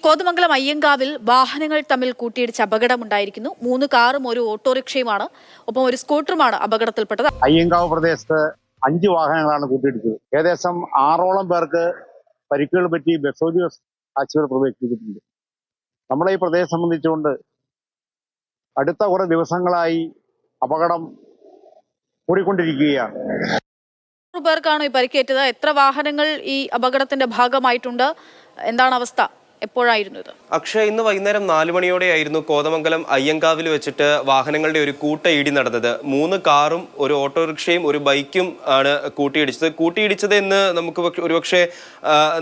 കോതമംഗലം അയ്യങ്കാവിൽ വാഹനങ്ങൾ തമ്മിൽ കൂട്ടിയിടിച്ച് അപകടമുണ്ടായിരിക്കുന്നു. 3 കാറും ഒരു ഓട്ടോറിക്ഷയുമാണ്, ഒപ്പം ഒരു സ്കൂട്ടറുമാണ് അപകടത്തിൽപ്പെട്ടത്. അയ്യങ്കാവ് പ്രദേശത്ത് 5 വാഹനങ്ങളാണ് കൂട്ടിയിടിച്ചത്. ഏകദേശം 6ഓളം പേർക്ക് പരിക്കുകൾ പറ്റി ബസോജി ആശുപത്രി പ്രവേശിപ്പിച്ചിട്ടുണ്ട്. നമ്മളെ ഈ പ്രദേശം സംബന്ധിച്ചുകൊണ്ട് അടുത്ത കുറെ ദിവസങ്ങളായി അപകടം കൂടിക്കൊണ്ടിരിക്കുകയാണ്. പേർക്കാണ് ഈ പരിക്കേറ്റത്. എത്ര വാഹനങ്ങൾ ഈ അപകടത്തിന്റെ ഭാഗമായിട്ടുണ്ട്? എന്താണ് അവസ്ഥ? എപ്പോഴായിരുന്നു ഇത്? അക്ഷയ്, ഇന്ന് വൈകുന്നേരം 4 മണിയോടെയായിരുന്നു കോതമംഗലം അയ്യങ്കാവിൽ വെച്ചിട്ട് വാഹനങ്ങളുടെ ഒരു കൂട്ടയിടി നടന്നത്. 3 കാറും ഒരു ഓട്ടോറിക്ഷയും ഒരു ബൈക്കും ആണ് കൂട്ടിയിടിച്ചത് എന്ന് നമുക്ക് ഒരുപക്ഷെ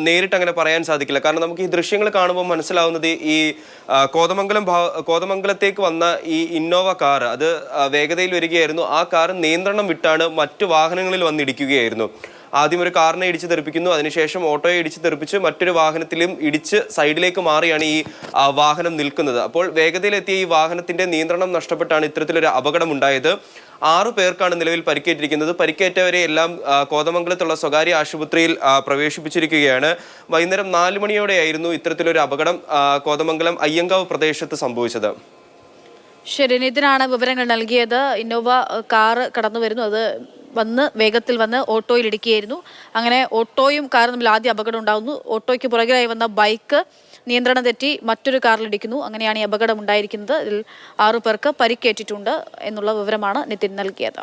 നേരിട്ട് അങ്ങനെ പറയാൻ സാധിക്കില്ല. കാരണം നമുക്ക് ഈ ദൃശ്യങ്ങൾ കാണുമ്പോൾ മനസ്സിലാവുന്നത് ഈ കോതമംഗലത്തേക്ക് വന്ന ഈ ഇന്നോവ കാർ അത് വേഗതയിൽ വരികയായിരുന്നു. ആ കാർ നിയന്ത്രണം വിട്ടാണ് മറ്റു വാഹനങ്ങളിൽ വന്നിടിക്കുകയായിരുന്നു. ആദ്യം ഒരു കാറിനെ ഇടിച്ച് തെറിപ്പിക്കുന്നു, അതിനുശേഷം ഓട്ടോയെ ഇടിച്ച് തെറിപ്പിച്ച് മറ്റൊരു വാഹനത്തിലും ഇടിച്ച് സൈഡിലേക്ക് മാറിയാണ് ഈ വാഹനം നിൽക്കുന്നത്. അപ്പോൾ വേഗതയിലെത്തിയ ഈ വാഹനത്തിന്റെ നിയന്ത്രണം നഷ്ടപ്പെട്ടാണ് ഇത്തരത്തിലൊരു അപകടം ഉണ്ടായത്. 6 പേർക്കാണ് നിലവിൽ പരിക്കേറ്റിരിക്കുന്നത്. പരിക്കേറ്റവരെ എല്ലാം കോതമംഗലത്തുള്ള സ്വകാര്യ ആശുപത്രിയിൽ പ്രവേശിപ്പിച്ചിരിക്കുകയാണ്. വൈകുന്നേരം 4 മണിയോടെയായിരുന്നു ഇത്തരത്തിലൊരു അപകടം കോതമംഗലം അയ്യങ്കാവ് പ്രദേശത്ത് സംഭവിച്ചത്. ശരി, നിതിനാണ് വിവരങ്ങൾ നൽകിയത്. ഇന്നോവ കാർ കടന്നു വരുന്നു, അത് വേഗത്തിൽ വന്ന് ഓട്ടോയിൽ ഇടിക്കുകയായിരുന്നു. അങ്ങനെ ഓട്ടോയും കാറും തമ്മിൽ ആദ്യം അപകടം ഉണ്ടാകുന്നു. ഓട്ടോയ്ക്ക് പുറകിലായി വന്ന ബൈക്ക് നിയന്ത്രണം തെറ്റി മറ്റൊരു കാറിലിടിക്കുന്നു. അങ്ങനെയാണ് ഈ അപകടം ഉണ്ടായിരിക്കുന്നത്. ഇതിൽ 6 പേർക്ക് പരിക്കേറ്റിട്ടുണ്ട് എന്നുള്ള വിവരമാണ് നിതിൻ നൽകിയത്.